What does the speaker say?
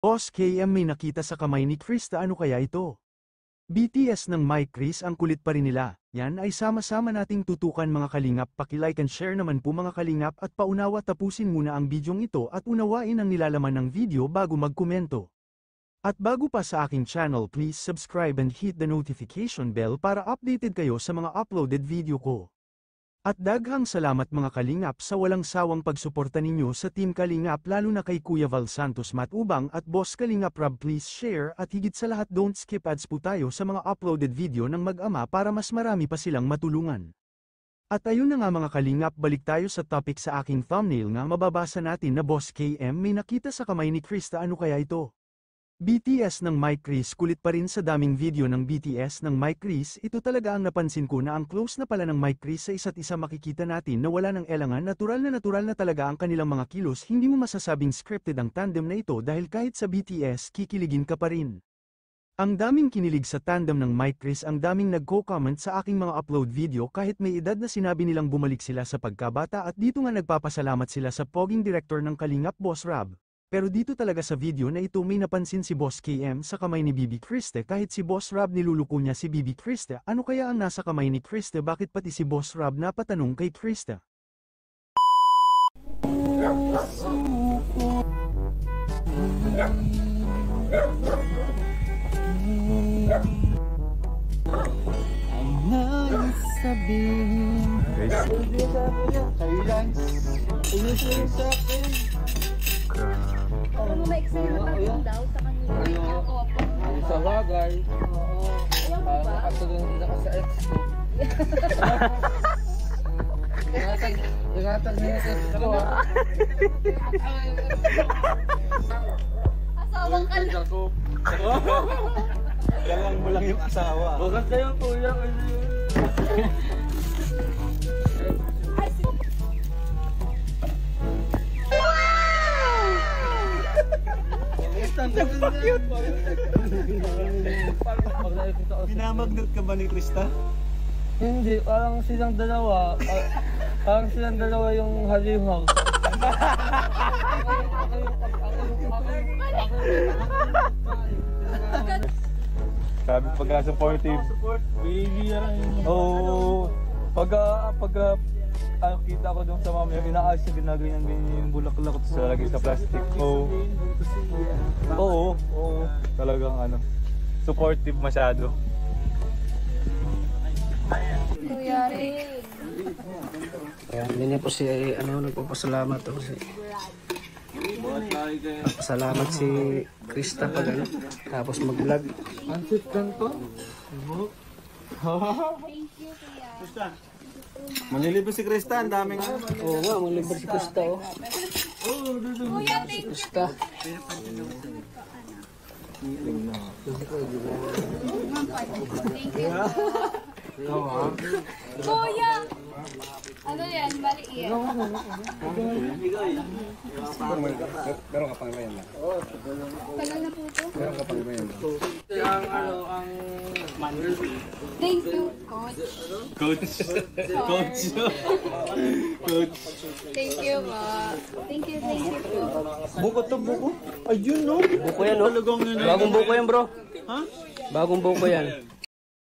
Boss KM, may nakita sa kamay ni Krista, ano kaya ito? BTS ng Mike Chris, ang kulit pa rin nila. Yan ay sama-sama nating tutukan mga kalingap. Paki-like and share naman po mga kalingap, at paunawa tapusin muna ang bidyong ito at unawain ang nilalaman ng video bago magkomento. At bago pa sa aking channel, please subscribe and hit the notification bell para updated kayo sa mga uploaded video ko. At daghang salamat mga kalingap sa walang sawang pagsuporta ninyo sa Team Kalingap, lalo na kay Kuya Val Santos Matubang at Boss Kalingap Rob. Please share at higit sa lahat don't skip ads po tayo sa mga uploaded video ng mag-ama para mas marami pa silang matulungan. At ayun na nga mga kalingap, balik tayo sa topic sa aking thumbnail nga mababasa natin na Boss KM, may nakita sa kamay ni Krista, ano kaya ito? BTS ng Mike Chris, kulit pa rin sa daming video ng BTS ng Mike Chris. Ito talaga ang napansin ko, na ang close na pala ng Mike Chris sa isa't isa. Makikita natin na wala ng elangan, natural na talaga ang kanilang mga kilos. Hindi mo masasabing scripted ang tandem na ito, dahil kahit sa BTS kikiligin ka pa rin. Ang daming kinilig sa tandem ng Mike Chris, ang daming nagko-comment sa aking mga upload video kahit may edad na. Sinabi nilang bumalik sila sa pagkabata, at dito nga nagpapasalamat sila sa poging director ng Kalingap, Boss Rob. Pero dito talaga sa video na ito may napansin si Boss KM sa kamay ni Bibi Kriste. Kahit si Boss Rob niluluko niya si Bibi Kriste, ano kaya ang nasa kamay ni Kriste? Bakit pati si Boss Rob napatanong kay Kriste? Sabihin Ano mo ma-explain na parang daw sa kanila? sa bagay. Ayaw mo ba? Nakatulong din ako sa ex ko. Ingatan niya sa ex ko. Asawang ka lang. Galang mo lang yung asawa. Bukas na yung kuya. Pinamagnat ka ba ni Krista? Hindi, parang silang dalawa. Parang silang dalawa yung halimaw. Sabi pagka-supportive. Baby, Oo. Kita ko dun sa mami, inaayos yung ginaganyan yung bulaklak sa lagi sa plastic. Oo. Talagang supportive masyado. Kuya Rin. Kaya hindi po si nagpapasalamat to si salamat si Krista pag tapos mag-vlog. Ansit lang to? Thank you, Kuya. Manlilibre si Krista, ang daming Oo nga, mag-libre si Krista oh. Kuya, thank you. Krista. Thank you. Kuya! Ano yan? Maliit. Meron ka pang mayan na. Tagal na po ito. Meron ka pang mayan na. Ang Thank you, Coach. Coach. Thank you po. Thank you po. Buko to, buko. Ayun no. Buko yan oh. Bagong buko yan bro. Ha? Bagong buko yan.